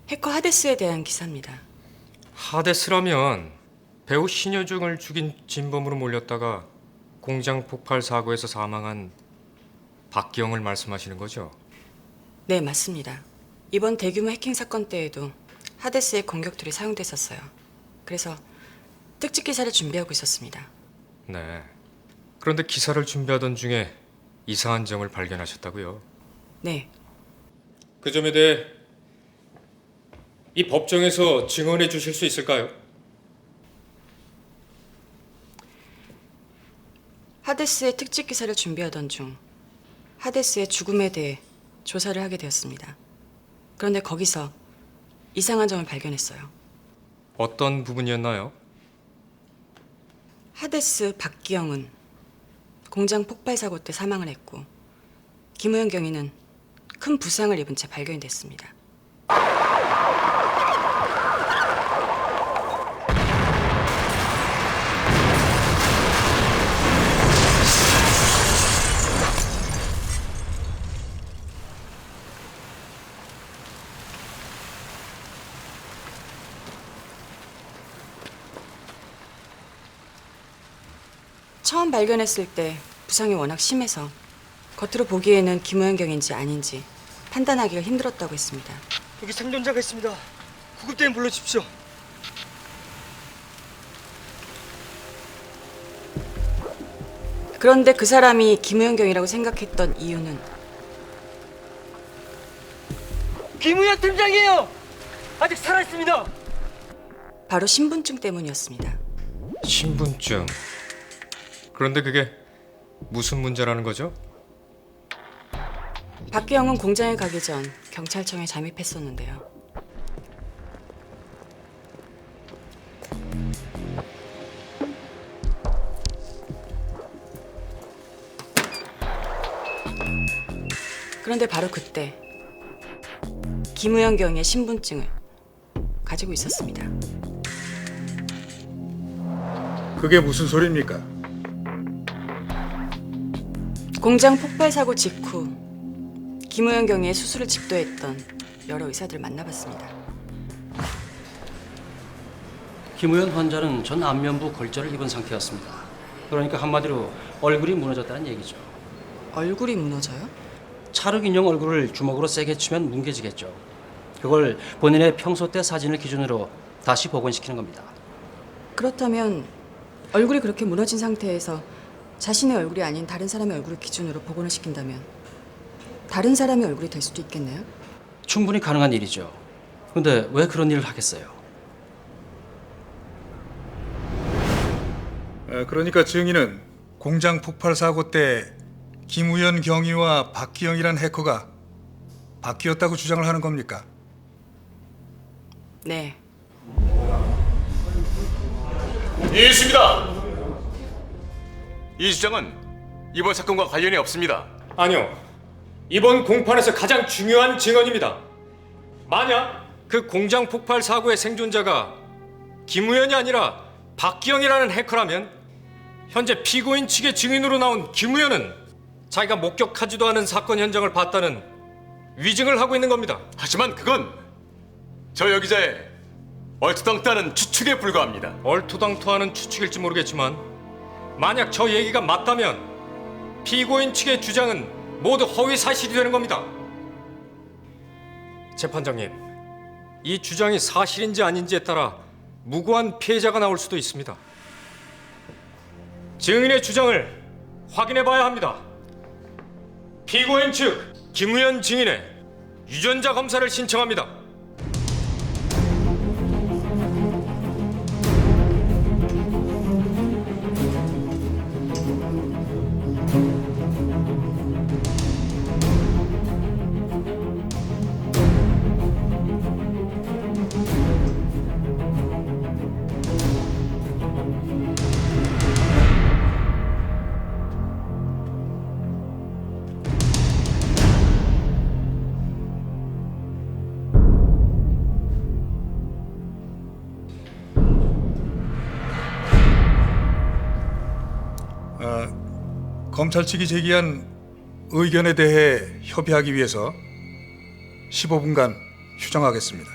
해커 하데스에 대한 기사입니다. 하데스라면 배우 신여중을 죽인 진범으로 몰렸다가 공장 폭발 사고에서 사망한 박기영을 말씀하시는 거죠? 네, 맞습니다. 이번 대규모 해킹 사건 때에도 하데스의 공격툴이 사용됐었어요. 그래서 특집 기사를 준비하고 있었습니다. 네. 그런데 기사를 준비하던 중에 이상한 점을 발견하셨다고요? 네, 그 점에 대해 이 법정에서 증언해 주실 수 있을까요? 하데스의 특집 기사를 준비하던 중 하데스의 죽음에 대해 조사를 하게 되었습니다. 그런데 거기서 이상한 점을 발견했어요. 어떤 부분이었나요? 하데스 박기영은 공장 폭발 사고 때 사망을 했고 김우영 경위는 큰 부상을 입은 채 발견이 됐습니다. 처음 발견했을 때 부상이 워낙 심해서 겉으로 보기에는 김우영 경인지 아닌지 판단하기가 힘들었다고 했습니다. 여기 생존자가 있습니다. 구급대원 불러주십시오. 그런데 그 사람이 김우영 경이라고 생각했던 이유는 김우현 팀장이에요. 아직 살아 있습니다. 바로 신분증 때문이었습니다. 신분증. 그런데 그게 무슨 문제라는 거죠? 박기영은 공장에 가기 전 경찰청에 잠입했었는데요. 그런데 바로 그때 김우영 경의 신분증을 가지고 있었습니다. 그게 무슨 소리입니까? 공장 폭발 사고 직후 김우영 경의 수술을 집도했던 여러 의사들을 만나봤습니다. 김우현 환자는 전 안면부 골절을 입은 상태였습니다. 그러니까 한마디로 얼굴이 무너졌다는 얘기죠. 얼굴이 무너져요? 찰흙 인형 얼굴을 주먹으로 세게 치면 뭉개지겠죠. 그걸 본인의 평소 때 사진을 기준으로 다시 복원시키는 겁니다. 그렇다면 얼굴이 그렇게 무너진 상태에서 자신의 얼굴이 아닌 다른 사람의 얼굴을 기준으로 복원을 시킨다면 다른 사람의 얼굴이 될 수도 있겠네요? 충분히 가능한 일이죠. 근데 왜 그런 일을 하겠어요? 그러니까 증인은 공장 폭발 사고 때 김우현 경위와 박기영이란 해커가 바뀌었다고 주장을 하는 겁니까? 네. 이해했습니다. 이 주장은 이번 사건과 관련이 없습니다. 아니요. 이번 공판에서 가장 중요한 증언입니다. 만약 그 공장 폭발 사고의 생존자가 김우현이 아니라 박기영이라는 해커라면 현재 피고인 측의 증인으로 나온 김우현은 자기가 목격하지도 않은 사건 현장을 봤다는 위증을 하고 있는 겁니다. 하지만 그건 저 여기자의 얼토당토하는 추측에 불과합니다. 얼토당토하는 추측일지 모르겠지만 만약 저 얘기가 맞다면 피고인 측의 주장은 모두 허위 사실이 되는 겁니다. 재판장님, 이 주장이 사실인지 아닌지에 따라 무고한 피해자가 나올 수도 있습니다. 증인의 주장을 확인해 봐야 합니다. 피고인 측 김우현 증인의 유전자 검사를 신청합니다. 검찰 측이 제기한 의견에 대해 협의하기 위해서 15분간 휴정하겠습니다.